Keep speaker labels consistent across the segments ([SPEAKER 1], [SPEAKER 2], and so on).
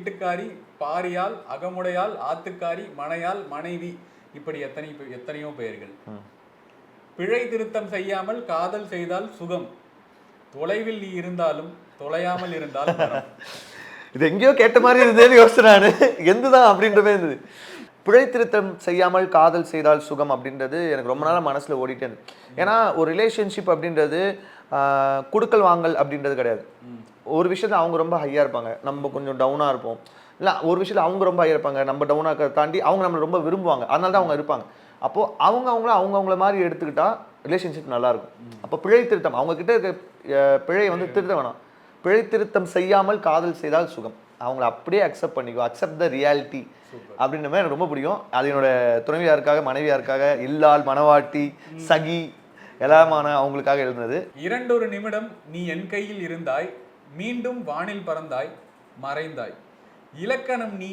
[SPEAKER 1] வீட்டுக்காரி, பாரியால், அகமுடையால், ஆத்துக்காரி, மனையால், மனைவி, இப்படி எத்தனையோ பெயர்கள். பிழை திருத்தம் செய்யாமல் காதல் செய்தால் சுகம், தொலைவில் நீ இருந்தாலும் தொலையாமல் இருந்தால்
[SPEAKER 2] இது எங்கேயோ கேட்ட மாதிரி இருந்தேன்னு யோசிச்சானு எந்துதான் அப்படின்றமே இருந்தது. பிழை திருத்தம் செய்யாமல் காதல் செய்தால் சுகம் அப்படின்றது எனக்கு ரொம்ப நாளாக மனசில் ஓடிட்டே இருந்தது. ஏன்னா ஒரு ரிலேஷன்ஷிப் அப்படின்றது குடுக்கல் வாங்கல் அப்படின்றது கிடையாது. ஒரு விஷயத்தில் அவங்க ரொம்ப ஹையாக இருப்பாங்க, நம்ம கொஞ்சம் டவுனாக இருப்போம். இல்லை ஒரு விஷயத்தில் அவங்க ரொம்ப ஹையாக இருப்பாங்க, நம்ம டவுனாக தாண்டி அவங்க நம்மளை ரொம்ப விரும்புவாங்க, அதனால தான் அவங்க இருப்பாங்க. அப்போது அவங்கள மாதிரி எடுத்துக்கிட்டால் ரிலேஷன்ஷிப் நல்லாயிருக்கும். அப்போ பிழை திருத்தம் அவங்கக்கிட்ட இருக்க பிழையை வந்து திருத்த வேணாம். பிழை திருத்தம் செய்யாமல் காதல் செய்தால் சுகம், அவங்கள அப்படியே அக்செப்ட் பண்ணிக்கோ, அக்செப்ட் த ரியாலிட்டி அப்படின்ற மாதிரி எனக்கு ரொம்ப பிடிக்கும். அது என்னோட துணைவியாருக்காக, மனைவியாருக்காக, இல்லால், மனவாட்டி, சகி எல்லாமான அவங்களுக்காக எழுதுனது.
[SPEAKER 1] 2 நிமிடம் நீ என் கையில் இருந்தாய், மீண்டும் வானில் பறந்தாய், மறைந்தாய். இலக்கணம் நீ,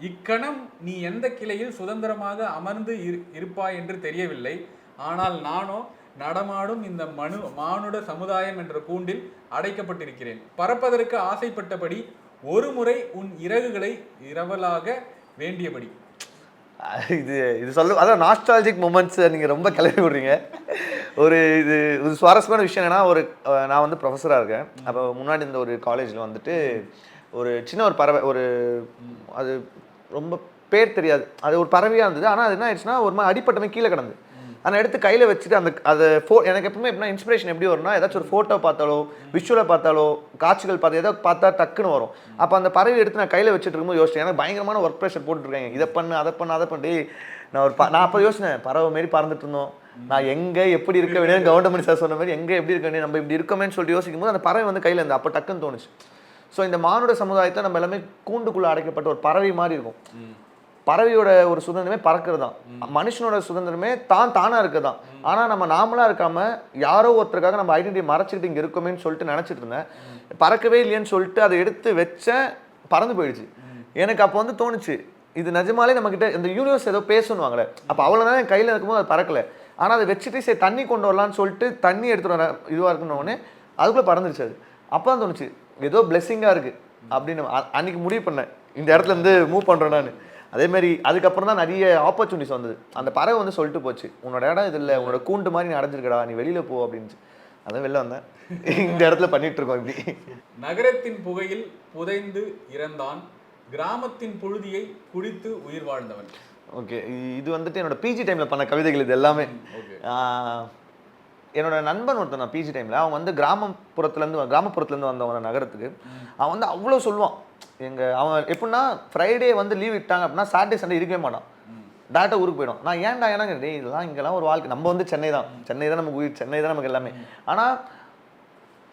[SPEAKER 1] இக்கணம் நீ எந்த கிளையில் சுதந்திரமாக அமர்ந்து இருப்பாய் என்று தெரியவில்லை. ஆனால் நானோ நடமாடும் இந்த மானுட சமுதாயம் என்ற கூண்டில் அடைக்கப்பட்டிருக்கிறேன். பறப்பதற்கு ஆசைப்பட்டபடி ஒரு முறை உன் இறகுகளை இரவலாக வேண்டியபடி.
[SPEAKER 2] இது சொல்ல அதான் நாஸ்டாலஜிக் மொமெண்ட்ஸ் நீங்கள் ரொம்ப கிளறி விடுறீங்க. இது சுவாரஸ்யமான விஷயம் என்னன்னா, நான் வந்து ப்ரொஃபஸராக இருக்கேன். அப்போ முன்னாடி இந்த ஒரு காலேஜில் வந்துட்டு ஒரு சின்ன ஒரு பறவை, அது ரொம்ப பேர் தெரியாது, அது ஒரு பறவையாக இருந்தது. ஆனால் அது என்ன ஆயிடுச்சுன்னா ஒரு மாதிரி அடிப்பட்டமே கீழே கிடந்து, அதை எடுத்து கையில் வச்சுட்டு எனக்கு எப்பவுமே எப்படின்னா இன்ஸ்பிரேஷன் எப்படி வரும்னா, ஏதாச்சும் ஒரு ஃபோட்டோ பார்த்தாலோ, விஷுவலை பார்த்தாலோ, காட்சிகள் பார்த்து ஏதாவது பார்த்தா டக்குன்னு வரும். அப்போ அந்த பறவை எடுத்து நான் கையில் வச்சுட்டு இருக்கும்போது யோசிச்சேன், எனக்கு பயங்கரமான ஒர்க் ப்ரெஷர் போட்டுருக்கேன், இதை பண்ணு அதை பண்ணி நான் அப்போ யோசினேன், பறவை மாரி பறந்துட்டு இருந்தோம், நான் எங்கே எப்படி இருக்க வேண்டிய கவர்மெண்ட் சார் சொன்ன மாதிரி எங்கே எப்படி இருக்க வேண்டிய நம்ம இப்படி இருக்கோமேன்னு சொல்லிட்டு யோசிக்கும் போது அந்த பறவை வந்து கையில் இருந்து அப்போ டக்குன்னு தோணுச்சு. ஸோ இந்த மானுட சமுதாயத்தை நம்ம எல்லாமே கூண்டுக்குள்ளே அடைக்கப்பட்ட ஒரு பறவை மாதிரி இருக்கும். பறவையோட ஒரு சுதந்திரமே பறக்கிறது தான், மனுஷனோட சுதந்திரமே தானாக இருக்குது தான். ஆனால் நம்ம நாமளாக இருக்காமல் யாரோ ஒருத்தருக்காக நம்ம ஐடென்டிட்டி மறைச்சிக்கிட்டு இங்கே இருக்கோமேன்னு சொல்லிட்டு நினச்சிட்டு இருந்தேன். பறக்கவே இல்லையேன்னு சொல்லிட்டு அதை எடுத்து வச்சேன், பறந்து போயிடுச்சு. எனக்கு அப்போ வந்து தோணுச்சு, இது நிஜமாலே நம்மக்கிட்ட இந்த யூனிவர்ஸ் ஏதோ பேசணுவாங்களே, அப்போ அவ்வளோதான் என் கையில் இருக்கும்போது அது பறக்கலை. ஆனால் அதை வச்சுட்டு சரி தண்ணி கொண்டு வரலான்னு சொல்லிட்டு தண்ணி எடுத்துகிட்டு வர இதுவாக இருக்குன்னொடனே அதுக்குள்ளே பறந்துருச்சு. அது அப்போ தான் தோணுச்சு ஏதோ பிளெஸ்ஸிங்காக இருக்குது அப்படின்னு அன்றைக்கி முடிவு பண்ணேன், இந்த இடத்துல இருந்து மூவ் பண்ணுறேன் நான். அதேமாதிரி அதுக்கப்புறம் தான் நிறைய ஆப்பர்ச்சுனிட்டிஸ் வந்தது. அந்த பறவை வந்து சொல்லிட்டு போச்சு, உன்னோட இடம் இது இல்லை, உன்னோட கூண்டு மாதிரி நீ அடைஞ்சிருக்கடா, நீ வெளியில் போ அப்படின்ச்சு. அதான் வெளில வந்தேன், இந்த இடத்துல பண்ணிட்டு இருக்கோம். இப்படி
[SPEAKER 1] நகரத்தின் புகையில் புதைந்து இறந்தான், கிராமத்தின் புழுதியை குடித்து உயிர் வாழ்ந்தவன்.
[SPEAKER 2] ஓகே, இது வந்துட்டு என்னோட பிஜி டைமில் பண்ண கவிதைகள் இது எல்லாமே. என்னோட நண்பன் ஒருத்தன் நான் பிஜி டைமில், அவன் வந்து கிராமப்புறத்துலேருந்து வந்தவன் நகரத்துக்கு. அவன் வந்து அவ்வளோ சொல்லுவான். அவன் எப்படின்னா ஃப்ரைடே வந்து லீவ் விட்டாங்க அப்படின்னா சாட்டர்டே சண்டே இருக்கவே மாட்டான், டேரெக்டாக ஊருக்கு போயிடும். நான் ஏன்டா ஏன்னா இதெல்லாம் இங்கெல்லாம் ஒரு வாழ்க்கை, நம்ம வந்து சென்னை தான் நமக்கு உயிர், சென்னை தான் நமக்கு எல்லாமே. ஆனால்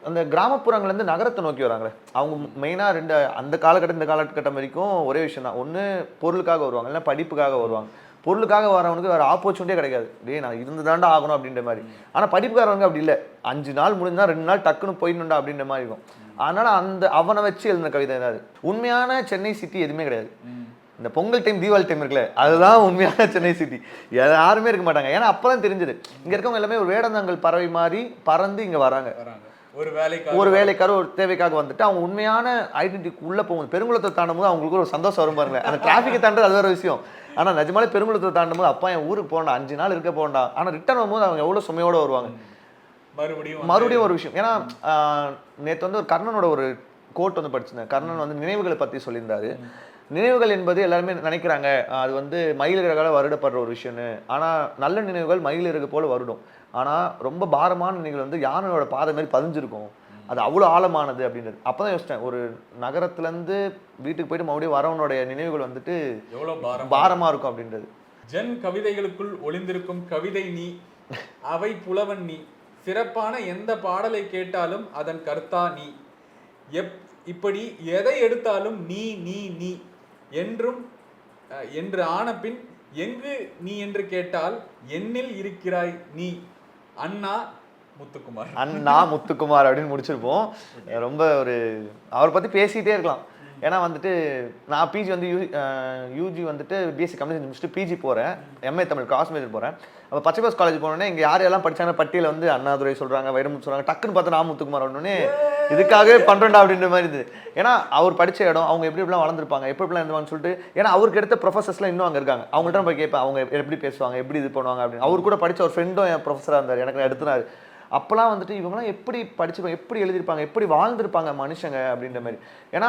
[SPEAKER 2] அந்த கிராமப்புறங்கள்லேருந்து நகரத்தை நோக்கி வராங்களே, அவங்க மெயினாக அந்த காலகட்டம் இந்த காலகட்டம் வரைக்கும் ஒரே விஷயம் தான், ஒன்று பொருளுக்காக வருவாங்க, இல்லை படிப்புக்காக வருவாங்க. பொருளுக்காக வரவனுக்கு வேறு ஆப்பர்ச்சுனிட்டியே கிடையாது, நான் இருந்து தாண்டா ஆகணும் அப்படின்ற மாதிரி. ஆனால் படிப்புக்காரவங்க அப்படி இல்லை, 5 நாள் முடிஞ்சால் 2 நாள் டக்குன்னு போயிடணுண்டா அப்படின்ற மாதிரி இருக்கும். அதனால் அவனை வச்சு எழுதின கவிதை தான் அது. உண்மையான சென்னை சிட்டி எதுவுமே கிடையாது. இந்த பொங்கல் டைம் தீபாவளி டைம் இருக்குல்ல, அதுதான் உண்மையான சென்னை சிட்டி. யாருமே இருக்க மாட்டாங்க. ஏன்னா அப்போ தான் தெரிஞ்சது இங்கே இருக்கவங்க எல்லாமே ஒரு வேடந்தாங்கல் பறவை மாதிரி பறந்து இங்கே வராங்க, ஒரு வேலைக்கார ஒரு தேவைக்காக வந்துட்டு அவங்க உண்மையான ஐடென்டிட்டி உள்ளே போகும்போது பெருங்குளத்தை தாண்டும் போது அவங்களுக்கு ஒரு சந்தோஷம் வரும் பாருங்க. அந்த டிராஃபிக்கை தாண்டது அது வேறு விஷயம். ஆனால் நிஜமாலே பெருங்குளத்தை தாண்டும் போது அப்பா என் ஊருக்கு போகண்டா, 5 நாள் இருக்க போகண்டா. ஆனால் ரிட்டர்ன் வரும்போது அவங்க எவ்வளோ சுமையோடு வருவாங்க. மறுபடியும் ஒரு விஷயம், ஏன்னா நேற்று வந்து ஒரு கர்ணனோட ஒரு கோட் வந்து படிச்சிருந்தேன். கர்ணன் வந்து நினைவுகளை பற்றி சொல்லியிருந்தாரு. நினைவுகள் என்பது எல்லாருமே நினைக்கிறாங்க அது வந்து மயிலிறகால் வருடப்படுற ஒரு விஷயம்னு. ஆனால் நல்ல நினைவுகள் மயிலிறகு போல் வருடும். ஆனால் ரொம்ப பாரமான நினைவுகள் வந்து யானையோட பாதை மாதிரி பதிஞ்சிருக்கும், அது அவ்வளோ ஆழமானது அப்படின்றது. அப்போ தான் யோசித்தேன், ஒரு நகரத்துலேருந்து வீட்டுக்கு போயிட்டு மறுபடியும் வரவனுடைய நினைவுகள் வந்துட்டு எவ்வளோ பாரமாக இருக்கும் அப்படின்றது.
[SPEAKER 1] ஜென் கவிதைகளுக்குள் ஒளிந்திருக்கும் கவிதை நீ, அவை புலவன் நீ, சிறப்பான எந்த பாடலை கேட்டாலும் அதன் கர்த்தா நீ, இப்படி எதை எடுத்தாலும் நீ நீ நீ என்று ஆன பின் எங்கு நீ என்று கேட்டால் என்னில் இருக்கிறாய் நீ. அண்ணா
[SPEAKER 2] முத்துக்குமார் அப்படின்னு முடிச்சிருப்போம். ரொம்ப அவரை பற்றி பேசிகிட்டே இருக்கலாம். ஏன்னா வந்துட்டு நான் பிஜி வந்து யூஜி வந்துட்டு பிஎஸ்சி கம்யூனிகேஷன் முடிச்சுட்டு பிஜி போகிறேன், எம்ஏ தமிழ் கிராஸ் மேஜர் போகிறேன். அப்போ பச்சைபாஸ் காலேஜ் போனோடனே இங்கே யாரெல்லாம் படித்தாங்க பட்டியலில் வந்து அண்ணாதுரை சொல்கிறாங்க, வைரமுத்து சொல்கிறாங்க. டக்குன்னு பார்த்தா நான் முத்துக்குமார் உடனே இதுக்காகவே பண்றேன்டா அப்படின்ற மாதிரி இருந்தது. ஏன்னா அவர் படிச்ச இடம், அவங்க எப்படி எப்படிலாம் வளர்ந்துருப்பாங்க, எப்படி எப்படிலாம் இருந்துவாங்கன்னு சொல்லிட்டு, ஏன்னா அவருக்கு எடுத்த ப்ரொஃபசர்ஸ்லாம் இன்னும் அங்கே இருக்காங்க. அவங்கள்ட்ட போய் கேட்பேன், அவங்க எப்படி பேசுவாங்க, எப்படி இது பண்ணுவாங்க அப்படின்னு. அவர் கூட படிச்ச ஒரு ஃப்ரெண்டும் என் ப்ரொஃபஸராக இருந்தார், எனக்கு எடுத்துனாரு. அப்போலாம் வந்துட்டு இவங்கலாம் எப்படி படிச்சிருப்பாங்க, எப்படி எழுதியிருப்பாங்க, எப்படி வாழ்ந்திருப்பாங்க மனுஷங்க அப்படின்ற மாதிரி. ஏன்னா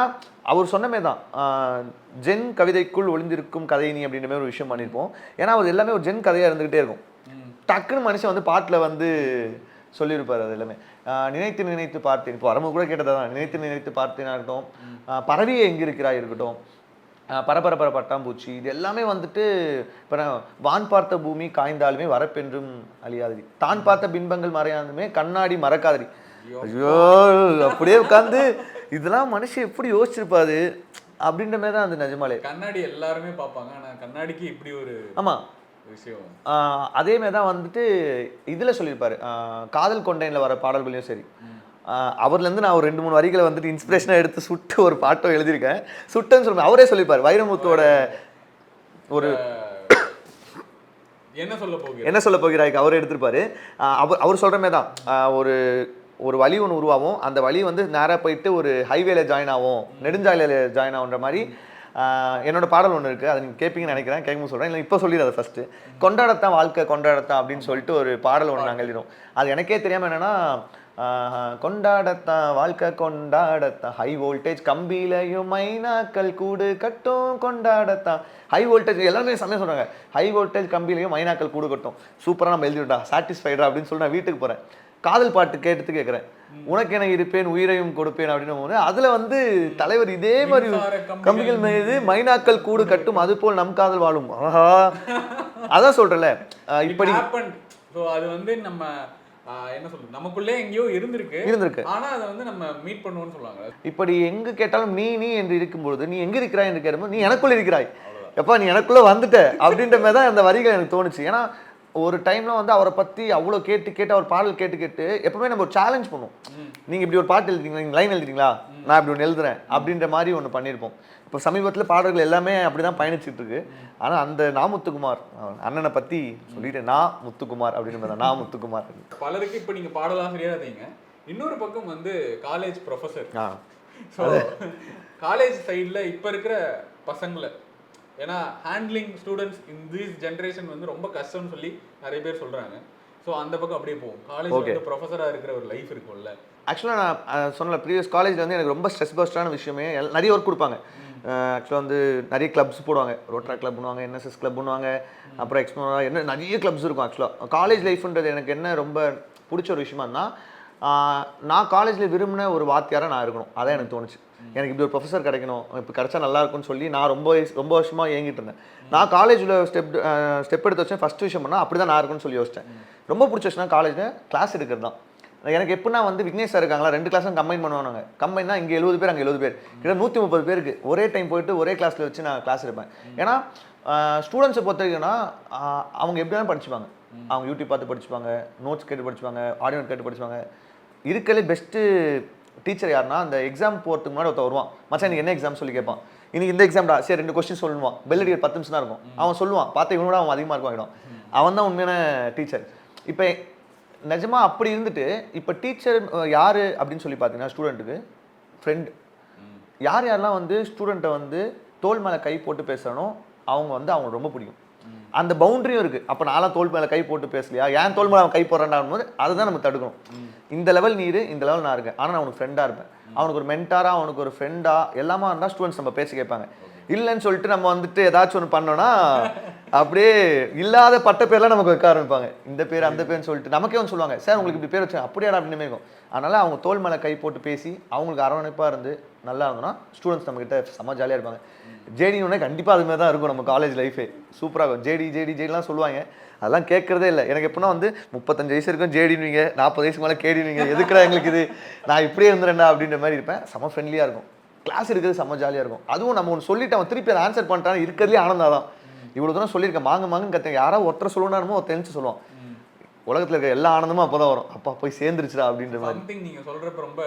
[SPEAKER 2] அவர் சொன்னமே தான், ஜென் கவிதைக்குள் ஒளிந்திருக்கும் கதை நீ அப்படின்ற மாதிரி ஒரு விஷயம் பண்ணியிருப்போம். ஏன்னா அவர் எல்லாமே ஒரு ஜென் கதையாக இருந்துகிட்டே இருக்கும். டக்குன்னு மனுஷன் வந்து பாட்டில் வந்து சொல்லியிருப்பார். அது எல்லாமே நினைத்து நினைத்து பார்த்தேன், இப்போ வரம்பு கூட கேட்டதான், நினைத்து நினைத்து பார்த்தேனா இருக்கட்டும், பறவையே எங்கே இருக்கிறாய் இருக்கட்டும், பரபரப்பர பட்டாம்பூச்சி, இது எல்லாமே வந்துட்டு இப்போ வான் பார்த்த பூமி காய்ந்தாலுமே வரப்பென்றும் அழியாதடி, தான் பார்த்த பின்பங்கள் மறையாதுமே கண்ணாடி மறக்காதடி. ஐயோ அப்படியே உட்காந்து இதெல்லாம் மனுஷன் எப்படி யோசிச்சிருப்பாரு அப்படின்ற மாதிரி தான் அந்த நிஜமாலே.
[SPEAKER 1] கண்ணாடி எல்லாருமே பார்ப்பாங்க, ஆனால் கண்ணாடிக்கு இப்படி ஒரு
[SPEAKER 2] ஆமாம்
[SPEAKER 1] விஷயம்.
[SPEAKER 2] அதே மாதிரி தான் வந்துட்டு இதில் சொல்லியிருப்பாரு, காதல் கொண்டைனில் வர பாடல்களையும் சரி, அவர்லேருந்து நான் ஒரு 2-3 வரிகளை வந்துட்டு இன்ஸ்பிரேஷனாக எடுத்து சுட்டு ஒரு பாட்டம் எழுதியிருக்கேன். சுட்டன்னு சொல்லுவேன், அவரே சொல்லியிருப்பார். வைரமுத்தோட ஒரு என்ன சொல்ல போகிறாய்க்கு அவர் எடுத்திருப்பாரு. அவர் சொல்கிற மாதிரி தான், ஒரு வழி ஒன்று உருவாகும், அந்த வழி வந்து நேராக போயிட்டு ஒரு ஹைவேல ஜாயின் ஆகும், நெடுஞ்சாலையில் ஜாயின் ஆகுன்ற மாதிரி என்னோட பாடல் ஒன்று இருக்குது. அதை நீங்கள் கேட்பீங்கன்னு நினைக்கிறேன், கேட்கும் சொல்கிறேன், இல்லை இப்போ சொல்லிடுறேன். அதை ஃபஸ்ட்டு கொண்டாடத்தான் வாழ்க்கை கொண்டாடத்தான் அப்படின்னு சொல்லிட்டு ஒரு பாடல் ஒன்று நாங்கள் எழுதிடும். அது எனக்கே தெரியாமல் என்னென்னா, கொண்டாடத்தான் வாழ்க்கை கொண்டாடத்தான், ஹை வோல்டேஜ் கம்பியிலையும் மைனாக்கள் கூடு கட்டும் கொண்டாடத்தான், ஹை வோல்டேஜ் எல்லாருமே சமயம் சொல்கிறாங்க, ஹை வோல்டேஜ் கம்பியிலையும் மைனாக்கள் கூடு கட்டும், சூப்பராக நம்ம எழுதிவிட்டா, சாட்டிஸ்ஃபைடா அப்படின்னு சொல்லி நான் வீட்டுக்கு போகிறேன். காதல் பாட்டு கேட்குறேன், உனக்கு என இருப்பேன் உயிரையும் கொடுப்பேன் அப்படின்னு போது அதில் வந்து தலைவர் இதே மாதிரி கம்பிகள் மீது மைனாக்கள் கூடு கட்டும் அது போல் நம் காதல் வாழும். ஆஹா, அதான் சொல்றல இப்படி
[SPEAKER 1] அது வந்து நம்ம என்ன சொல்றது, நமக்குள்ளே எங்கேயோ இருந்திருக்கு, ஆனா அதை வந்து நம்ம மீட் பண்ணுவோம்னு சொல்லுவாங்க.
[SPEAKER 2] இப்படி எங்க கேட்டாலும் நீ நீ என்று இருக்கும்பொழுது நீ எங்க இருக்கிறாய் என்று கேட்கும்போது நீ எனக்குள்ள இருக்கிறாய், எப்பா நீ எனக்குள்ள வந்துட்ட அப்படின்ற மாதிரி தான் அந்த வரிகள் எனக்கு தோணுச்சு. ஏன்னா ஒரு டைம்ல வந்து அவரை பத்தி அவ்வளோ கேட்டு அவர் பாடல் கேட்டு எப்பவுமே நம்ம ஒரு சேலஞ்ச் பண்ணுவோம். நீங்க இப்படி ஒரு பாட்டு எழுதுறீங்களா, நீங்க லைன் எழுதுறீங்களா, நான் இப்படி ஒன்று எழுதுறேன் அப்படின்ற மாதிரி ஒன்று பண்ணியிருப்போம். இப்போ சமீபத்தில் பாடல்கள் எல்லாமே அப்படிதான் பயணிச்சுட்டு இருக்கு. ஆனால் அந்த நான் முத்துக்குமார் அண்ணனை பத்தி சொல்லிட்டேன், நான் முத்துக்குமார் அப்படின்னு நான் முத்துக்குமார்.
[SPEAKER 1] பலருக்கு இப்போ நீங்க பாடலாசிரியரா இருந்தீங்க, இன்னொரு பக்கம் வந்து காலேஜ் ப்ரொஃபஸர். காலேஜ் சைடில் இப்போ இருக்கிற பசங்களை, ஏன்னா handling students in this generation வந்து ரொம்ப கஷ்டம்னு சொல்லி நிறைய பேர் சொல்றாங்க. ஸோ அந்த பக்கம் அப்படியே போகும், காலேஜ் வந்து ப்ரொஃபஸராக இருக்கிற ஒரு லைஃப் இருக்கும்ல.
[SPEAKER 2] ஆக்சுவலாக நான் சொன்ன ப்ரீவியஸ் காலேஜில் வந்து எனக்கு ரொம்ப ஸ்ட்ரெஸ் பஸ்டான விஷயமே, நிறைய ஒர்க் கொடுப்பாங்க. ஆக்சுவலாக வந்து நிறைய கிளப்ஸ் போடுவாங்க, ரோட்டரா கிளப் பண்ணுவாங்க, என்எஸ்எஸ் கிளப் பண்ணுவாங்க, அப்புறம் எக்ஸ்ப்ளோரா, என்ன நிறைய கிளப்ஸ் இருக்கும். ஆக்சுவலாக காலேஜ் லைஃப்ன்றது எனக்கு என்ன ரொம்ப பிடிச்ச ஒரு விஷயமா இருந்தால், நான் காலேஜில் விரும்பின ஒரு வாத்தியாராக நான் இருக்கணும், அதான் எனக்கு தோணுச்சு. எனக்கு இப்படி ஒரு ப்ரொஃபஸர் கிடைக்கணும், இப்போ கிடைச்சா நல்லா இருக்கும்னு சொல்லி நான் ரொம்ப வருஷமாக ஏங்கிட்டு இருந்தேன். நான் காலேஜில் ஸ்டெப் எடுத்து வச்சேன், ஃபஸ்ட் விஷயம் பண்ணால் அப்படி தான் நான் இருக்குன்னு சொல்லி யோசிச்சேன். ரொம்ப பிடிச்ச விஷயம் காலேஜில் கிளாஸ் எடுக்கிறது தான். எனக்கு எப்படின்னா வந்து விக்னேஷ் சார் இருக்காங்களா, 2 கிளாஸும் கம்பைன் பண்ணுவாங்க. கம்பைன் தான், இங்கே 70 பேர் அங்கே 70 பேர், கிட்ட 130 பேருக்கு ஒரே டைம் போயிட்டு ஒரே கிளாஸில் வச்சு நான் கிளாஸ் எடுப்பேன். ஏன்னா ஸ்டூடெண்ட்ஸை பொறுத்த வரைக்கும்னா அவங்க எப்படி வேணாலும் படிச்சுப்பாங்க, அவங்க யூடியூப் பார்த்து படிச்சுப்பாங்க, நோட்ஸ் கேட்டு படிச்சுப்பாங்க, ஆடியோ கேட்டு படிச்சுப்பாங்க. இருக்கிறதுலே பெஸ்ட்டு டீச்சர் யாருன்னா, அந்த எக்ஸாம் போகிறதுக்கு முன்னாடி ஒருத்தர் வருவான், மச்சான் எனக்கு என்ன எக்ஸாம் சொல்லி கேட்பான். இன்னைக்கு இந்த எக்ஸாம்டா, சரி 2 கொஸ்டின் சொல்லுவான், பெல் அடிக்கிற 10 நிமிஷம் தான் இருக்கும், அவன் சொல்லுவான், பார்த்து இவனோட அவன் அதிகமாக இருக்கும், அவன் தான் உண்மையான டீச்சர். இப்போ நிஜமா அப்படி இருந்துட்டு இப்போ டீச்சர் யாரு அப்படின்னு சொல்லி பார்த்தீங்கன்னா, ஸ்டூடெண்ட்டுக்கு ஃப்ரெண்டு. யாரெல்லாம் வந்து ஸ்டூடெண்ட்டை வந்து தோல் மேலே கை போட்டு பேசணும், அவங்க வந்து அவங்களுக்கு ரொம்ப பிடிக்கும். அந்த பவுண்டரியும் இருக்கு. அப்போ நான்லாம் தோல் மேலே கை போட்டு பேசலையா, ஏன் தோல் மேலே அவன் கை போடுறான்டான் போது அதுதான் நம்ம தடுக்கணும். இந்த லெவல் நீ இரு, இந்த லெவல் நான் இருக்கேன், ஆனால் நான் அவனுக்கு ஃப்ரெண்டாக இருப்பேன், அவனுக்கு ஒரு மென்டாரா, அவனுக்கு ஒரு ஃப்ரெண்டா எல்லாமா இருந்தால் ஸ்டூடெண்ட்ஸ் நம்ம பேசி கேட்பாங்க. இல்லைன்னு சொல்லிட்டு நம்ம வந்துட்டு ஏதாச்சும் ஒன்று பண்ணோன்னா அப்படியே இல்லாத பட்ட பேர்லாம் நமக்கு வைக்க ஆரம்பிப்பாங்க, இந்த பேர் அந்த பேர்னு சொல்லிட்டு. நமக்கே வந்து சொல்லுவாங்க, சார் உங்களுக்கு இப்படி பேர் வச்சாங்க அப்படியாடா அப்படின்னு இருக்கும். அதனால அவங்க தோல் மேலே கை போட்டு பேசி அவங்களுக்கு அரவணைப்பாக இருந்து நல்லா இருந்தோம்னா ஸ்டூடெண்ட்ஸ் நம்மகிட்ட செம்ம ஜாலியாக இருப்பாங்க. ஜேடினே கண்டிப்பாக அதுமாதிரி தான் இருக்கும் நம்ம காலேஜ் லைஃபே, சூப்பராக இருக்கும். ஜேடிலாம் சொல்லுவாங்க, அதெல்லாம் கேட்குறதே இல்லை. எனக்கு எப்படின்னா வந்து 35 வயசு இருக்கும் ஜேடினுவீங்க, 40 வயசுக்கு மேலே கேடினுவீங்க, எதுக்குடா எங்களுக்கு இது, நான் இப்படியே இருந்துறேன்டா அப்படின்ற மாதிரி இருப்பேன். செம்ம ஃப்ரெண்ட்லியாக இருக்கும், கிளாஸ் இருக்கிறது செம்ம ஜாலியாக இருக்கும். அதுவும் நம்ம ஒன்று சொல்லிட்டு அவன் திருப்பி அதை ஆன்சர் பண்ணிட்டான், இருக்கிறதுலே ஆனந்தம் தான். இவ்வளோ தூரம் சொல்லியிருக்கேன், மாங்கன்னு கற்றுங்க, யாராவது ஒருத்தர் சொல்லணுமோ ஒருத்தர் எழுந்து சொல்லுவான், உலகத்தில் இருக்க எல்லா ஆனந்தமும் அப்போ தான் வரும், அப்பா போய் சேர்ந்துருச்சுடா அப்படின்ற மாதிரி.
[SPEAKER 1] நீங்கள் சொல்கிறப்ப ரொம்ப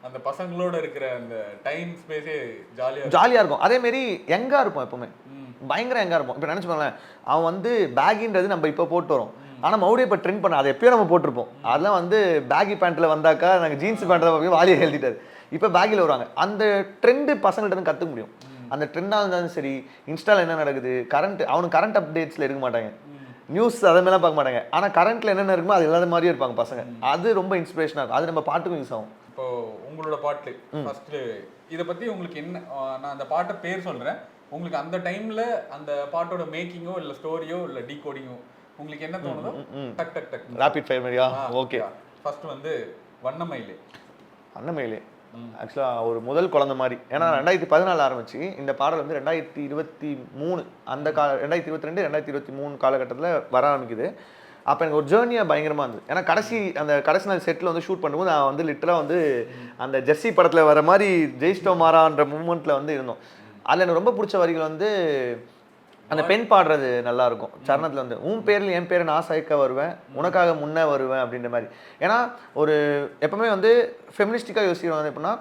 [SPEAKER 1] அந்த பசங்களோட இருக்கிற அந்த டைம் ஸ்பேஸே
[SPEAKER 2] ஜாலியாக இருக்கும். அதேமாரி யங்காக இருப்போம், எப்பவுமே பயங்கர யங்காக இருப்போம். இப்போ நினச்சி பாருங்களேன், அவன் வந்து பேகின்றது நம்ம இப்போ போட்டு வரோம், ஆனால் மறுபடியும் இப்போ ட்ரெண்ட் பண்ண அதை எப்பயோ நம்ம போட்டிருப்போம். அதெல்லாம் வந்து பேகி பேண்ட்டில் வந்தாக்கா நாங்கள் ஜீன்ஸ் பேண்ட்டில் வாலியை எழுதிட்டாரு. இப்போ பேக்கில் வருவாங்க. அந்த ட்ரெண்டு பசங்கள்ட்ட இருந்து கற்றுக்க முடியும். அந்த ட்ரெண்டாக இருந்தாலும் சரி, இன்ஸ்டாவில் என்ன நடக்குது, அவனுக்கு கரண்ட் அப்டேட்ஸில் இருக்க மாட்டாங்க, நியூஸ் அதை மாதிரிலாம் பார்க்க மாட்டாங்க. ஆனால் கரண்ட்டில் என்னென்ன இருக்குமோ அது இல்லாத மாதிரியே இருப்பாங்க பசங்க. அது ரொம்ப இன்ஸ்பிரேஷனாக இருக்கும். அது நம்ம பாட்டுக்கும் யூஸ் ஆகும்.
[SPEAKER 1] இப்போ உங்களோட பாட்டு ஃபர்ஸ்ட் இதை பற்றி உங்களுக்கு என்ன, நான் அந்த பாட்டை பேர் சொல்கிறேன், உங்களுக்கு அந்த டைமில் அந்த பாட்டோட மேக்கிங்கோ இல்லை ஸ்டோரியோ இல்லை டீகோடிங்கோ உங்களுக்கு என்ன தோணுதோ டக் டக் டக்
[SPEAKER 2] ராபிட் ஃபயர் மாதிரியா? ஓகே.
[SPEAKER 1] ஃபர்ஸ்ட் வந்து வண்ணமயிலே.
[SPEAKER 2] வண்ணமயிலே ஆக்சுவலாக ஒரு முதல் குழந்தை மாதிரி. ஏன்னா 2014 ஆரம்பிச்சு இந்த பாடல் வந்து 2023 அந்த 2022 2023 காலகட்டத்தில் வர ஆரம்பிக்குது. அப்போ எனக்கு ஒரு ஜேர்னியாக பயங்கரமாக இருந்தது. ஏன்னா கடைசி நாள் செட்டில் வந்து ஷூட் பண்ணும்போது நான் வந்து லிட்டராக வந்து அந்த ஜெர்சி படத்தில் வர மாதிரி ஜெயிஸ்டோ மாறான்ற மூமெண்ட்டில் வந்து இருந்தோம். அதில் எனக்கு ரொம்ப பிடிச்ச வரிகள் வந்து அந்த பெண் பாடுறது நல்லா இருக்கும். சரணத்தில் வந்து உன் பேரில் என் பேரை நான் சேர்க்க வருவேன், உனக்காக முன்னே வருவேன் அப்படின்ற மாதிரி. ஏன்னா ஒரு எப்பவுமே வந்து ஃபெமினிஸ்டிக்காக யோசிக்கிறோம். எப்படின்னா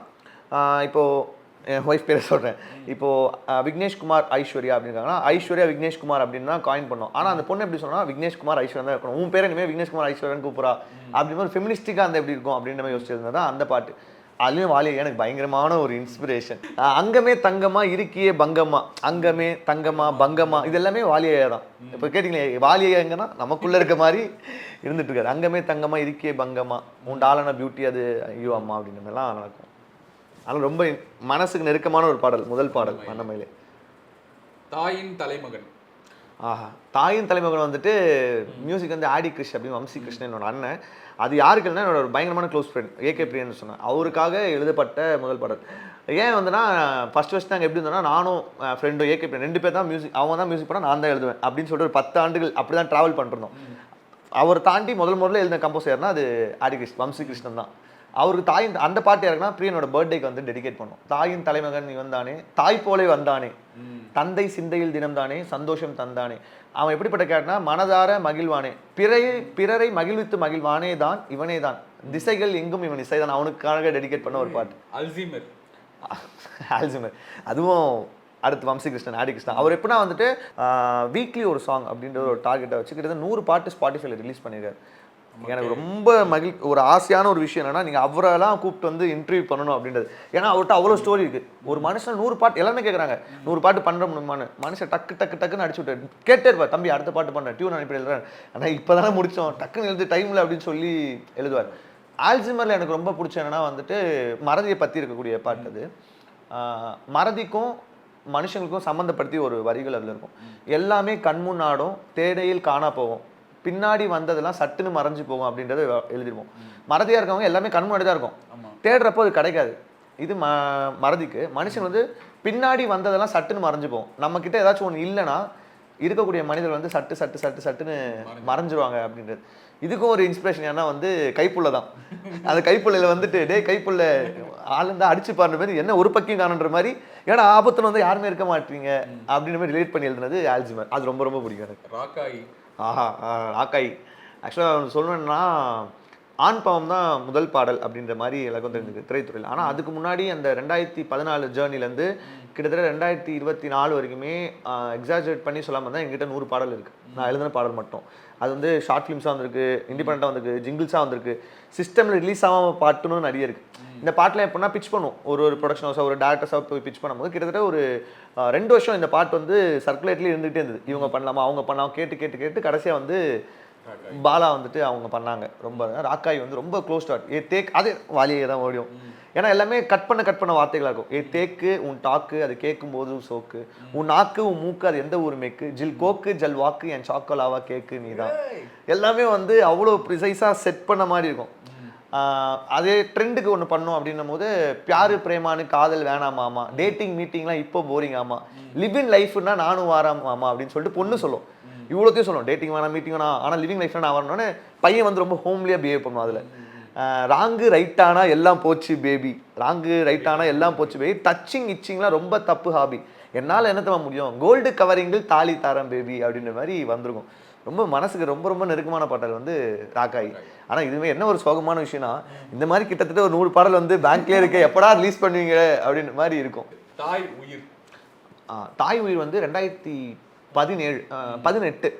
[SPEAKER 2] இப்போது என் ஒய்ஃப் பேரை சொல்கிறேன், இப்போது விக்னேஷ்குமார் ஐஸ்வர்யா அப்படின்றாங்கன்னா ஐஸ்வர்யா விக்னேஷ்குமார் அப்படின்னு தான் காயின் பண்ணோம். ஆனால் அந்த பொண்ணு எப்படி சொன்னால் விக்னேஷ்குமார் ஐஸ்வர்யா தான் இருக்கணும், உன் பேரை இனிமேல் விக்னேஷ்குமார் ஐஸ்வர்யான்னு கூப்பிட்றா அப்படின்ற மாதிரி ஃபெமினிஸ்டிக்காக அந்த எப்படி இருக்கும் அப்படின்ற மாதிரி யோசிச்சிருந்தது தான் அந்த பாட்டு. அதுலேயும் வாலியை எனக்கு பயங்கரமான ஒரு இன்ஸ்பிரேஷன். அங்கமே தங்கமா இருக்கியே பங்கம்மா, அங்கமே தங்கமா பங்கம்மா, இது எல்லாமே வாலியா தான். இப்போ கேட்டிங்களே வாலியா எங்கன்னா நமக்குள்ளே இருக்க மாதிரி இருந்துட்டு இருக்காரு. அங்கமே தங்கமா இருக்கியே பங்கம்மா, உன் டாலான பியூட்டி அது ஐயோ அம்மா அப்படின்ற மாதிரிலாம் நடக்கும். அதனால் ரொம்ப மனசுக்கு நெருக்கமான ஒரு பாடல், முதல் பாடல் வண்ணமயிலே.
[SPEAKER 1] தாயின் தலைமகன்.
[SPEAKER 2] ஆஹா, தாயின் தலைமகன் வந்துட்டு மியூசிக் வந்து ஆடி கிருஷ் அப்படின்னு வம்சி கிருஷ்ணன் என்னோட அண்ணன். அது யாருக்கு இல்லைன்னா என்னோட ஒரு பயங்கரமான க்ளோஸ் ஃப்ரெண்ட் ஏகே பிரியன்னு சொன்னேன், அவருக்காக எழுதப்பட்ட முதல் பாடல். ஏன் வந்துன்னா ஃபர்ஸ்ட் நாங்கள் எப்படி இருந்தோம்னா நானும் ஃப்ரெண்டும் ஏகே பிரியன் 2 பேர் தான் மியூசிக், அவங்க தான் மியூசிக் பண்ணால் நான் தான் எழுதுவேன் அப்படின்னு சொல்லிட்டு ஒரு 10 ஆண்டுகள் அப்படி தான் ட்ராவல் பண்ணிருந்தோம். அவர் தாண்டி முதல்ல எழுதின கம்போசர்னா அது ஆடி கிருஷ்ணன், வம்சி கிருஷ்ணன் தான். அவருக்கு தாயின் அந்த பாட்டு யாருக்குன்னா பிரியனோட பர்த்டேக்கு வந்து டெடிகேட் பண்ணோம். தாயின் தலைமகன் நீ வந்தானே, தாய் போலே வந்தானே, தந்தை சிந்தையில் தினம் தானே, சந்தோஷம் தந்தானே. அவன் எப்படிப்பட்ட கேட்டனா மனதார மகிழ்வானே, பிறரை மகிழ்வித்து மகிழ்வானே தான் இவனே தான், திசைகள் எங்கும் இவன் இசைதான். அவனுக்காக டெடிகேட் பண்ண ஒரு பாட்டு. அல்சைமர் அதுவும் அடுத்து வம்சி கிருஷ்ணன் ஆடி கிருஷ்ணன். அவர் எப்படின்னா வந்துட்டு வீக்லி ஒரு சாங் அப்படின்ற ஒரு டார்கெட்டை வச்சு கிட்டத்தட்ட 100 பாட்டு ஸ்பாட்டிஃபைல ரிலீஸ் பண்ணியிருக்காரு. எனக்கு ரொம்ப ஒரு ஆசையான ஒரு விஷயம் என்னன்னா நீங்கள் அவரெல்லாம் கூப்பிட்டு வந்து இன்டர்வியூ பண்ணணும் அப்படின்றது. ஏன்னா அவர்கிட்ட அவ்வளோ ஸ்டோரி இருக்குது. ஒரு மனுஷன் 100 பாட்டு எல்லாமே கேட்குறாங்க, 100 பாட்டு பண்ணுற முடியுமான்னு. மனுஷன் டக்குன்னு அடிச்சு விட்டார். கேட்டே இருப்பார், தம்பி அடுத்த பாட்டு பண்ணுறேன், டியூன் அனுப்பி எழுதுறேன், ஆனால் இப்போ தானே முடித்தோம், டக்குன்னு எழுது டைமில் அப்படின்னு சொல்லி எழுதுவார். ஆல்சைமரில் எனக்கு ரொம்ப பிடிச்ச என்னன்னா வந்துட்டு மறதியை பற்றி இருக்கக்கூடிய பாட்டு. அது மறதிக்கும் மனுஷங்களுக்கும் சம்மந்தப்படுத்தி ஒரு வரிகள் அதில் இருக்கும். எல்லாமே கண்முன்னாடும் தேடையில் காணா போகும், பின்னாடி வந்ததெல்லாம் சட்டுன்னு மறைஞ்சு போகும் அப்படின்றத எழுதிருவோம். மறதியாக இருக்கவங்க எல்லாமே கண் முன்னாடி தான் இருக்கும், தேடுறப்போ அது கிடைக்காது. இது மறதிக்கு மனுஷன் வந்து பின்னாடி வந்ததெல்லாம் சட்டுன்னு மறைஞ்சு போகும். நம்மக்கிட்ட ஏதாச்சும் ஒன்று இல்லைன்னா இருக்கக்கூடிய மனிதர்கள் வந்து சட்டுன்னு மறைஞ்சிருவாங்க அப்படின்றது. இதுக்கும் ஒரு இன்ஸ்பிரேஷன் ஏன்னா வந்து கைப்புள்ள தான். அந்த கைப்புள்ளையில் வந்துட்டு டே கைப்புள்ள ஆளுந்தா அடிச்சு பாருன்ற மாதிரி என்ன ஒரு பக்கம் காணுன்ற மாதிரி, ஏன்னா ஆபத்துல வந்து யாருமே இருக்க மாட்டீங்க அப்படின்ற மாதிரி ரிலேட் பண்ணி எழுதுனது ஆல்சைமர். அது ரொம்ப ரொம்ப பிடிக்கும் எனக்கு. ராக்காய் ஆக்சுவலாக சொல்லணும்னா ஆண் பாவம் தான் முதல் பாடல் அப்படின்ற மாதிரி எல்லாருக்கும் தெரிஞ்சுது திரைத்துறையில். ஆனால் அதுக்கு முன்னாடி அந்த 2014 ஜேர்னிலேருந்து கிட்டத்தட்ட 2024 வரைக்குமே எக்ஸாஜரேட் பண்ணி சொல்லாமல் தான் எங்கிட்ட 100 பாடல் இருக்குது. நான் எழுதின பாடல் மட்டும். அது வந்து ஷார்ட் ஃபிலிம்ஸாக வந்திருக்கு, இண்டிபெண்டாக வந்திருக்கு, ஜிங்கிள்ஸாக வந்திருக்கு, சிஸ்டமில் ரிலீஸ் ஆகாமல் பாட்டுன்னு நிறைய இருக்குது. இந்த பாட்டில் எப்படின்னா பிச் பண்ணுவோம், ஒரு ப்ரொடக்ஷன் ஹவுஸாக ஒரு டேரக்டர்ஸாக போய் பிச் பண்ணும்போது கிட்டத்தட்ட ஒரு 2 வருஷம் இந்த பாட்டு வந்து சர்க்குலேட்லேயே இருந்துகிட்டே இருந்தது. இவங்க பண்ணலாமா அவங்க பண்ணலாம் கேட்டு கடைசியாக வந்து பாலா வந்துட்டு அவங்க பண்ணாங்க. ரொம்ப ராக்காய் வந்து ரொம்ப க்ளோஸ் டாட் தேக் அது வாலியை தான் ஓடியும். ஏன்னா எல்லாமே கட் பண்ண வார்த்தைகளாக இருக்கும். தேக்கு உன் டாக்கு அது கேட்கும் போது சோக்கு, உன் நாக்கு உன் மூக்கு அது எந்த ஊர் மேக்கு, ஜில் கோக்கு ஜல் வாக்கு என் சாக்கோலாவா கேக்கு நீ தான். எல்லாமே வந்து அவ்வளோ ப்ரிசைஸாக செட் பண்ண மாதிரி இருக்கும். அதே ட்ரெண்டுக்கு ஒன்று பண்ணோம் அப்படின்னும் போது பியாரு பிரேமானு காதல் வேணாமாமா, டேட்டிங் மீட்டிங்லாம் இப்போ போரிங் ஆமா, லிவ் இன் லைஃப்னா நானும் வாராமாமா அப்படின்னு சொல்லிட்டு பொண்ணு சொல்லும். இவ்வளோத்தையும் சொல்லும், டேட்டிங் வேணாம் மீட்டிங் வேணாம், ஆனால் லிவிங் லைஃப்ல நான் வரணும்னு பையன் வந்து ரொம்ப ஹோம்லியாக பிஹேவ் பண்ணுவான். அதில் ராங்கு ரைட்டானா எல்லாம் போச்சு பேபி, ராங்கு ரைட்டானா எல்லாம் போச்சு பேபி, டச்சிங் இச்சிங்லாம் ரொம்ப தப்பு ஹாபி, என்னால் என்ன தர முடியும், கோல்டு கவரிங்கில் தாலி தாரம் பேபி அப்படின்ற மாதிரி வந்திருக்கும். ரொம்ப மனசுக்கு ரொம்ப ரொம்ப நெருக்கமான பாடல் வந்து ராக்காய். ஆனால் இதுவே என்ன ஒரு சோகமான விஷயம்னா இந்த மாதிரி கிட்டத்தட்ட ஒரு 100 பாடல் வந்து பேங்க்லேயே இருக்க, எப்படா ரிலீஸ் பண்ணுவீங்க அப்படின்ற மாதிரி இருக்கும்.
[SPEAKER 1] தாய் உயிர்.
[SPEAKER 2] தாய் உயிர் வந்து 2000 18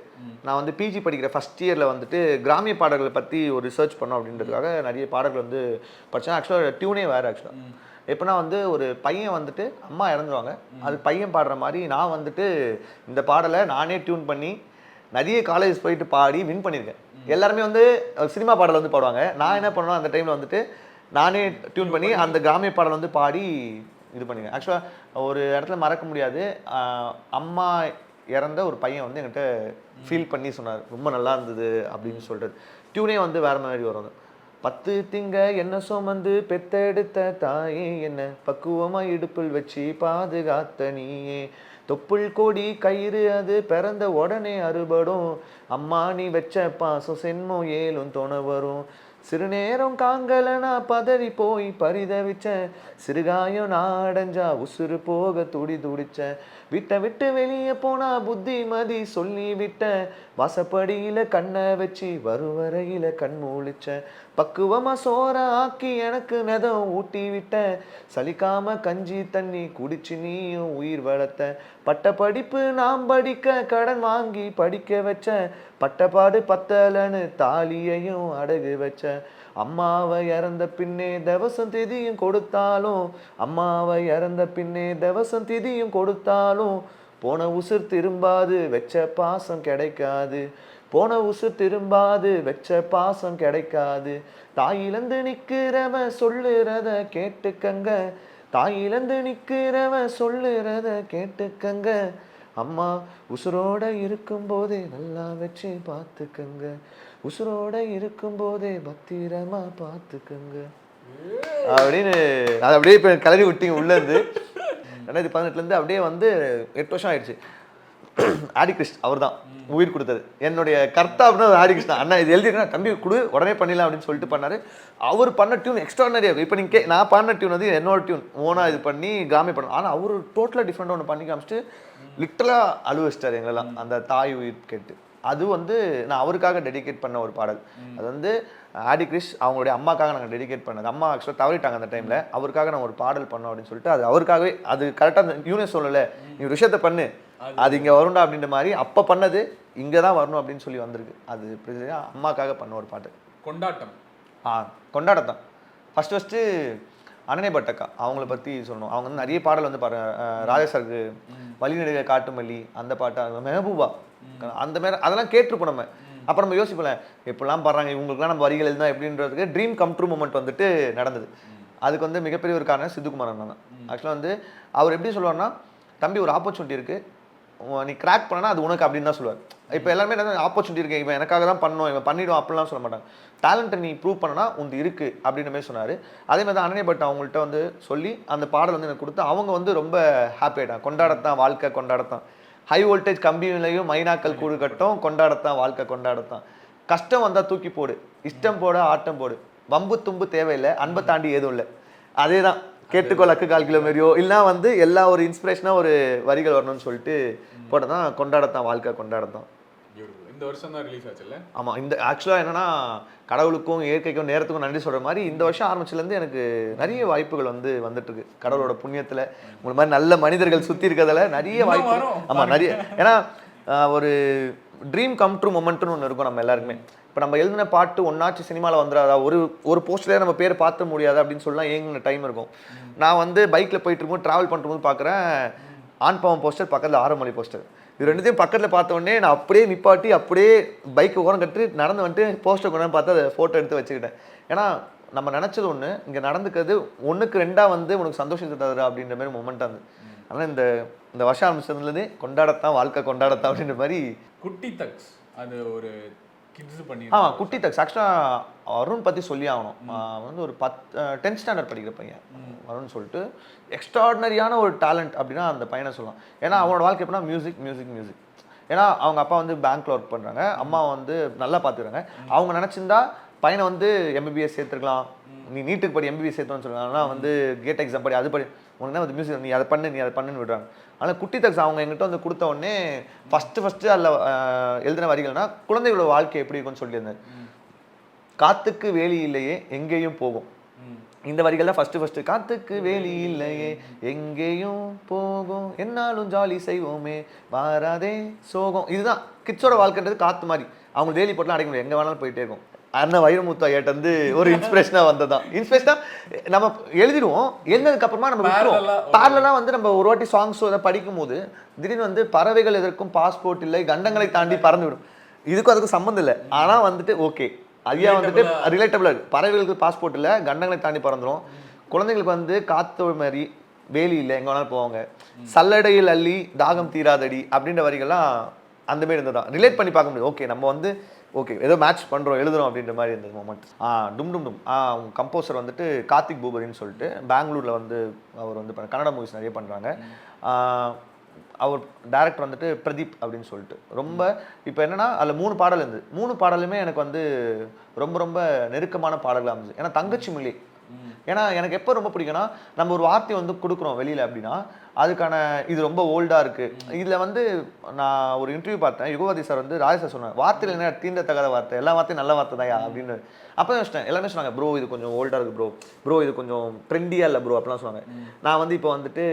[SPEAKER 2] நான் வந்து பிஜி படிக்கிற ஃபர்ஸ்ட் இயரில் வந்துட்டு கிராமிய பாடல்களை பற்றி ஒரு ரிசர்ச் பண்ணோம் அப்படின்றதுக்காக நிறைய பாடல்கள் வந்து படித்தேன். ஆக்சுவலாக டியூனே வேறு. ஆக்சுவலாக எப்படின்னா வந்து ஒரு பையன் வந்துட்டு அம்மா இறந்துருவாங்க, அது பையன் பாடுற மாதிரி நான் வந்துட்டு இந்த பாடலை நானே டியூன் பண்ணி நிறைய காலேஜ் போயிட்டு பாடி வின் பண்ணியிருக்கேன். எல்லாருமே வந்து சினிமா பாடல் வந்து பாடுவாங்க, நான் என்ன பண்ணுவேன் அந்த டைமில் வந்துட்டு நானே டியூன் பண்ணி அந்த கிராமிய பாடல் வந்து பாடி இது பண்ணியிருக்கேன். ஆக்சுவலாக ஒரு இடத்துல மறக்க முடியாது, அம்மா இறந்த ஒரு பையன் வந்து என்கிட்ட ஃபீல் பண்ணி சொன்னார், ரொம்ப நல்லா இருந்தது அப்படின்னு சொல்கிறது. டியூனே வந்து வேறு மாதிரி வரும். 10 திங்க என்ன சுமந்து பெத்தெடுத்த தாயே, என்ன பக்குவமாக இடுப்பில் வச்சு பாதுகாத்த நீயே, தொப்புள் கொடி கயிறு அது பிறந்த உடனே அறுபடும், அம்மா நீ வச்ச பாசம் சென்மம் ஏலும் துணை வரும், சிறுநேரம் காங்கலனா பதறி போய் பரிதவிச்ச, சிறுகாயம் நாடஞ்சா உசுறு போக துடிச்ச, விட்ட விட்டு வெளியே போனா புத்தி மதி சொல்லி விட்ட, வாசப்படியில கண்ணை வச்சு வருவரையில கண் மூழிச்ச, பக்குவமா சோற ஆக்கி எனக்கு நெதம் ஊட்டி விட்ட, சலிக்காம கஞ்சி தண்ணி குடிச்சு நீயும் உயிர் வளர்த்த, பட்ட படிப்பு நாம் படிக்க கடன் வாங்கி படிக்க வச்ச, பட்டப்பாடு பத்தலன்னு தாலியையும் அடகு வச்ச, அம்மாவை இறந்த பின்னே தவசம் திதியும் கொடுத்தாலும், அம்மாவை இறந்த பின்னே தவசம் திதியும் கொடுத்தாலும், போன உசுர் திரும்பாது வச்ச பாசம் கிடைக்காது, போன உசுர் திரும்பாது வச்ச பாசம் கிடைக்காது, தாயிலந்து நிக்கிறவன் சொல்லுறத கேட்டுக்கங்க, தாயிலந்து நிக்கிறவன் சொல்லுறத கேட்டுக்கங்க, அம்மா உசுரோட இருக்கும் போதே நல்லா வச்சு பார்த்துக்கங்க, உசுரோட இருக்கும் போதே பத்திரமா பார்த்துக்கங்க அப்படின்னு அது அப்படியே இப்போ கிளறி விட்டீங்க உள்ளேருந்து. 2018 அப்படியே வந்து 8 வருஷம் ஆயிடுச்சு. ஆடிகிருஷ்ண் அவர் தான் உயிர் கொடுத்தது. என்னுடைய கர்த்தா அப்படின்னா ஆடிகிருஷ்ணா, அண்ணா இது எழுதிருக்கா தம்பி கொடு உடனே பண்ணிடலாம் அப்படின்னு சொல்லிட்டு பண்ணாரு. அவர் பண்ண டியூன் எக்ஸ்ட்ரானரியாக, இப்போ நீங்கள் நான் பாடின டியூன் வந்து என்னோட டியூன் ஓனாக இது பண்ணி கிராமிய பண்ண, ஆனால் அவர் டோட்டலாக டிஃப்ரெண்டாக ஒன்று பண்ணி காமிச்சிட்டு லிட்டலாக அழுவச்சிட்டார் எங்களெல்லாம் அந்த தாய் உயிர் கேட்டு. அது வந்து நான் அவருக்காக டெடிகேட் பண்ண ஒரு பாடல். அது வந்து ஆடிகிரிஷ் அவங்களுடைய அம்மாக்காக நாங்கள் டெடிகேட் பண்ணது. அம்மா ஆக்சுவலாக தவறிட்டாங்க அந்த டைமில், அவருக்காக நான் ஒரு பாடல் பண்ணோம் அப்படின்னு சொல்லிட்டு அது அவருக்காகவே, அது கரெக்டாக அந்த யூனிஸ் சொல்லலை, நீ ஒரு விஷயத்தை பண்ணு அது இங்கே வரும்டா அப்படின்ற மாதிரி அப்போ பண்ணது இங்கே தான் வரணும் அப்படின்னு சொல்லி வந்திருக்கு. அது அம்மாக்காக பண்ண ஒரு பாட்டு கொண்டாட்டம். கொண்டாடத்தான் ஃபஸ்ட்டு அனனை பட்டக்கா அவங்கள பற்றி சொல்லணும். அவங்க வந்து நிறைய பாடல் வந்து ராஜசருக்கு வழிநெடுக காட்டுமல்லி அந்த பாட்டு, மெஹபூபா அந்த மாதிரி அதெல்லாம் கேட்டிருப்போம் நம்ம. அப்போ நம்ம யோசிப்போம்ல எப்படிலாம் பாடுறாங்க இவங்களுக்குலாம் நம்ம வரிகள் எழுதினா எப்படின்றதுக்கு ட்ரீம் கம் ட்ரூ மூமெண்ட் வந்துட்டு நடந்தது. அதுக்கு வந்து மிகப்பெரிய ஒரு காரணம் சித்துக்குமார் அண்ணா தான். ஆக்சுவலாக வந்து அவர் எப்படி சொல்லுவார்னா, தம்பி ஒரு ஆப்பர்ச்சுனிட்டி இருக்குது, நீ கிராக் பண்ணனா அது உனக்கு அப்படின்னு தான் சொல்லுவார். இப்போ எல்லாருமே என்ன ஆப்பர்ச்சுனிட்டி இருக்குது, இவன் எனக்காக தான் பண்ணணும், இவன் பண்ணிவிடும் அப்படிலாம் சொல்ல மாட்டாங்க. டேலண்ட்டை நீ ப்ரூவ் பண்ணனா உனக்கு இருக்குது அப்படின்ற மாதிரி சொன்னார். அதே மாதிரி தான் அனனை பட் அவங்கள்ட்ட வந்து சொல்லி அந்த பாடல் வந்து எனக்கு கொடுத்து அவங்க வந்து ரொம்ப ஹாப்பி ஆகிட்டாங்க. கொண்டாடத்தான் வாழ்க்கை கொண்டாடத்தான், ஹை வோல்டேஜ் கம்பியிலையும் மைனாக்கள் கூடு கட்டும், கொண்டாடத்தான் வாழ்க்கை கொண்டாடத்தான், கஷ்டம் வந்தால் தூக்கி போடு, இஷ்டம் போட ஆட்டம் போடு, வம்பு தும்பு தேவையில்லை, அன்பை தாண்டி எதுவும் இல்லை. அதே தான் கேட்டுக்கோ லக்கு 1/4 கிலோமீட்டரோ இல்லைனா வந்து எல்லா ஒரு இன்ஸ்பிரேஷனாக ஒரு வரிகள் வரணும்னு சொல்லிட்டு போட்டதான் கொண்டாடத்தான் வாழ்க்கை கொண்டாடத்தான்.
[SPEAKER 1] இந்த வருஷம் தான் ரிலீஸ் ஆச்சுல்ல?
[SPEAKER 2] ஆமாம். இந்த ஆக்சுவலாக என்னன்னா கடவுளுக்கும் இயற்கைக்கும் நேரத்துக்கும் நன்றி சொல்கிற மாதிரி இந்த வருஷம் ஆரம்பிச்சிலேருந்து எனக்கு நிறைய வாய்ப்புகள் வந்து வந்துட்டுருக்கு. கடவுளோட புண்ணியத்தில் உங்களை மாதிரி நல்ல மனிதர்கள் சுற்றி இருக்கிறதுல நிறைய வாய்ப்பு. ஆமாம் நிறைய. ஏன்னா ஒரு ட்ரீம் கம் ட்ரூ மொமெண்ட்னு ஒன்று இருக்கும் நம்ம எல்லாருக்குமே. இப்போ நம்ம எழுதின பாட்டு ஒன்னாச்சு சினிமாவில் வந்துடாதா, ஒரு போஸ்டரே நம்ம பேர் பார்த்த முடியாது அப்படின்னு சொல்லலாம் ஏங்கின டைம் இருக்கும். நான் வந்து பைக்கில் போயிட்டு இருக்கும்போது ட்ராவல் பண்ணும்போது பார்க்குறேன் ஆண்பாவம் போஸ்டர் பக்கத்தில் ஆரமொழி போஸ்டர், இது ரெண்டுத்தையும் பக்கத்தில் பார்த்த உடனே நான் அப்படியே நிப்பாட்டி அப்படியே பைக்கு ஓரம் கட்டி நடந்து வந்துட்டு போஸ்டர் கொண்டாந்து பார்த்து அதை ஃபோட்டோ எடுத்து வச்சுக்கிட்டேன். ஏன்னா நம்ம நினச்சது ஒன்று, இங்கே நடந்துக்கிறது 1க்கு 2 வந்து உனக்கு சந்தோஷத்தை தருதா அப்படின்ற மாதிரி மொமெண்ட்டாக இருந்தது. ஆனால் இந்த வருஷம் ஆரம்பிச்சதுலேருந்து கொண்டாடத்தான் வாழ்க்கை கொண்டாடத்தான் அப்படின்ற மாதிரி.
[SPEAKER 1] குட்டி தக்ஸ் அது ஒரு கிட்ஸ் பண்ணி
[SPEAKER 2] குட்டி தக்ஸ் ஆக்சுவலாக அருண் பற்றி சொல்லி ஆகணும். வந்து ஒரு 10th ஸ்டாண்டர்ட் படிக்கிற பையன் அருண் சொல்லிட்டு எக்ஸ்ட்ராடினரியான ஒரு டேலண்ட் அப்படின்னா அந்த பையனை சொல்லலாம். ஏன்னா அவனோட வாழ்க்கை எப்படின்னா மியூசிக். ஏன்னா அவங்க அப்பா வந்து பேங்க்ல ஒர்க் பண்ணுறாங்க, அம்மா வந்து நல்லா பார்த்துக்கிறாங்க. அவங்க நினச்சிருந்தா பையனை வந்து எம்பிபிஎஸ் சேர்த்துருக்கலாம், நீ நீட்டுக்கு படி எம்பிபிஎஸ் சேர்த்துன்னு சொல்லுவாங்க. ஆனால் வந்து கேட் எக்ஸாம் படி அது படி உனக்கு தான் வந்து மியூசிக் நீ அதை பண்ணுன்னு விடுறாங்க. ஆனால் குட்டி தக்ஸ் அவங்க எங்கிட்ட வந்து கொடுத்த உடனே ஃபஸ்ட்டு அதில் எழுதின வரிகள்னா குழந்தைகளோட வாழ்க்கை எப்படி இருக்குன்னு சொல்லியிருந்தேன். காத்துக்கு வேலி இல்லையே எங்கேயும் போகும், இந்த வரிகள் தான் ஃபர்ஸ்ட் காத்துக்கு வேலி இல்லையே எங்கேயும் போகும் என்னாலும் ஜாலி செய்வோமே மாறாதே சோகம். இதுதான் கிட்ஸோட வாழ்க்கைன்றது காத்து மாதிரி. அவங்க வேலி போட்டுலாம் அடைக்க முடியும், எங்கே வேணாலும் போயிட்டே இருக்கும். அண்ணன் வைரமுத்து ஐயாட்ட வந்து ஒரு இன்ஸ்பிரேஷனாக வந்ததான். இன்ஸ்பிரேஷனாக நம்ம எழுதிடுவோம், எழுந்ததுக்கு அப்புறமா நம்ம விட்டுருவோம். பேரலாம் வந்து நம்ம ஒரு வாட்டி சாங்ஸ் அதை படிக்கும் போது திடீர்னு வந்து பறவைகள் எதற்கும் பாஸ்போர்ட் இல்லை கண்டங்களை தாண்டி பறந்து விடும். இதுக்கும் அதுக்கும் சம்மந்தம் இல்லை. ஆனால் வந்துட்டு ஓகே ஐயா வந்துட்டு ரிலேட்டபிளா இருக்கு. பறவைகளுக்கு பாஸ்போர்ட் இல்லை கண்டங்களை தாண்டி பறந்துடும். குழந்தைங்களுக்கு வந்து காத்து மாதிரி வேலி இல்லை எங்கே வேணாலும் போவாங்க. சல்லடையில் அள்ளி தாகம் தீராதடி அப்படின்ற வரிகள்லாம் அந்த மாதிரி இருந்ததான் ரிலேட் பண்ணி பார்க்க முடியும். ஓகே நம்ம வந்து ஓகே ஏதோ மேட்ச் பண்ணுறோம் எழுதுறோம் அப்படின்ற மாதிரி இருந்தது மொமெண்ட். டும் டும் டும் அவங்க கம்போசர் வந்துட்டு கார்த்திக் பூபரின்னு சொல்லிட்டு பெங்களூரில் வந்து அவர் வந்து கன்னட மூவிஸ் நிறைய பண்ணுறாங்க. அவர் டைரக்டர் வந்துட்டு பிரதீப் அப்படின்னு சொல்லிட்டு ரொம்ப இப்போ என்னன்னா அதில் 3 பாடல் இருந்து 3 பாடலுமே எனக்கு வந்து ரொம்ப ரொம்ப நெருக்கமான பாடல்களாக இருந்துச்சு. ஏன்னா தங்கச்சி மொழி. ஏன்னா எனக்கு எப்போ ரொம்ப பிடிக்கும்னா நம்ம ஒரு வார்த்தையை வந்து கொடுக்குறோம் வெளியில் அப்படின்னா அதுக்கான இது ரொம்ப ஓல்டாக இருக்குது. இதில் வந்து நான் ஒரு இன்டர்வியூ பார்த்தேன், யுகவதி சார் வந்து ராஜ் சார் சொன்னார் வார்த்தையில் என்ன தீண்டத்தகாத வார்த்தை, எல்லா வார்த்தையும் நல்ல வார்த்தை தான்யா அப்படின்னு. அப்போ யோசிச்சேன் எல்லாமே சொன்னாங்க ப்ரோ இது கொஞ்சம் ஓல்டாக இருக்குது ப்ரோ இது கொஞ்சம் ட்ரெண்டியாக இல்லை ப்ரோ அப்படிலாம் சொன்னாங்க. நான் வந்து இப்போ வந்துட்டு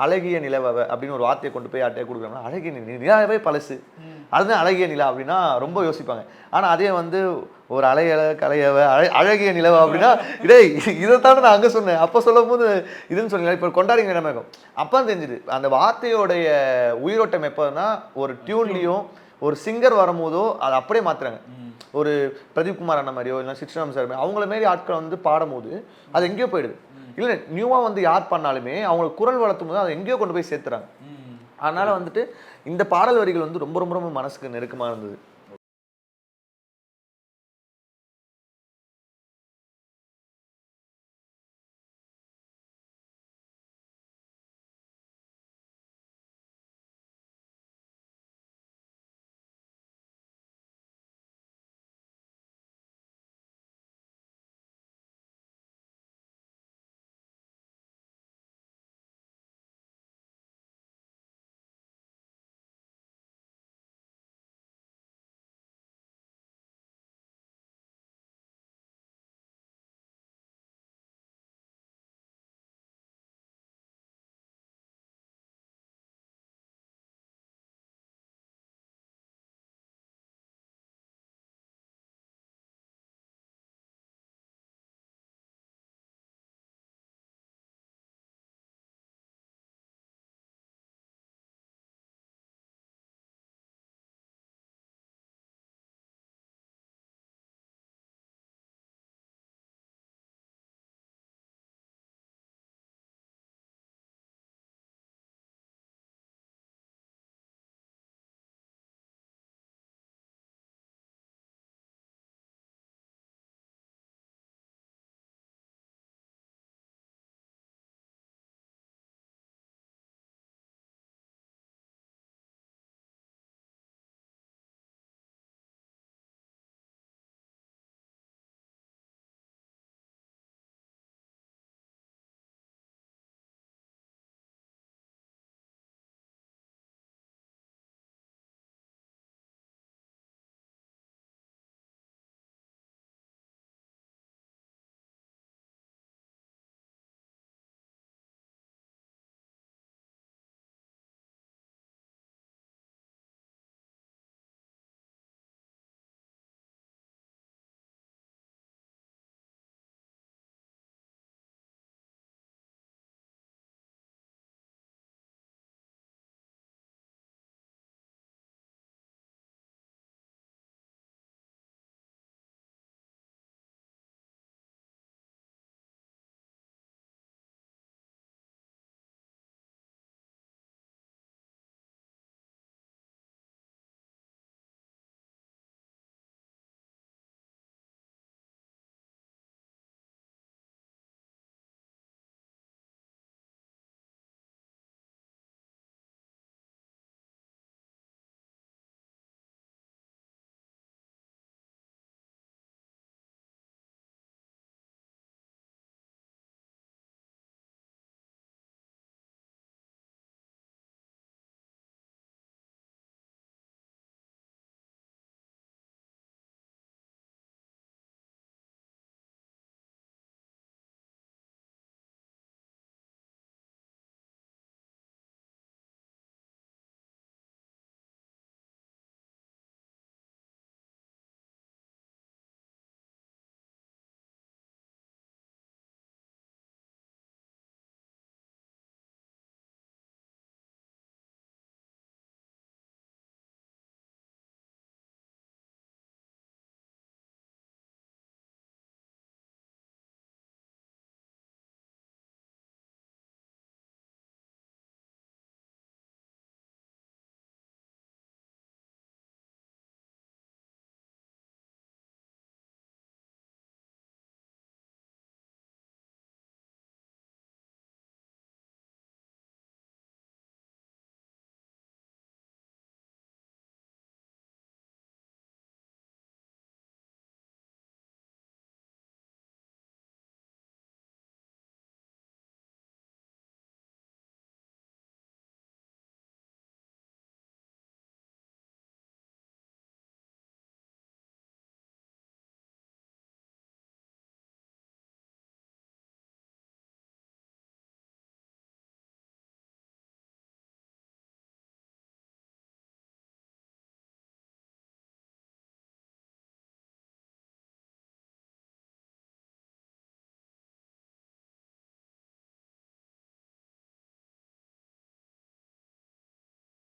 [SPEAKER 2] அழகிய நிலவவை அப்படின்னு ஒரு வார்த்தையை கொண்டு போய் யார்ட்டையே கொடுக்குறாங்கன்னா அழகிய நிலாவே பழசு அதுதான் அழகிய நிலா அப்படின்னா ரொம்ப யோசிப்பாங்க. ஆனால் அதே வந்து ஒரு கலையவ அழகிய நிலவா அப்படின்னா இதைத்தானே நான் அங்கே சொன்னேன் அப்போ சொல்லும் போது இதுன்னு சொன்னீங்க. இப்போ கொண்டாடிங்க நிலைமை இருக்கும். அப்போ தெரிஞ்சுது அந்த வார்த்தையோடைய உயிரோட்டம் எப்போதுன்னா ஒரு டியூன்லேயும் ஒரு சிங்கர் வரும்போதோ அதை அப்படியே மாற்றுறாங்க. ஒரு பிரதீப் குமார் அண்ணா மாதிரியோ இல்லை சிக்ஸ்ராம் சார் அவங்கள மாரி ஆட்கள் வந்து பாடும்போது அது எங்கேயோ போயிடுது. இல்லை நியூவாக வந்து யார் பண்ணாலுமே அவங்களுக்கு குரல் வளர்த்தும் போது அதை எங்கேயோ கொண்டு போய் சேர்த்துறாங்க. அதனால வந்துட்டு இந்த பாடல் வரிகள் வந்து ரொம்ப ரொம்ப ரொம்ப மனசுக்கு நெருக்கமாக இருந்தது.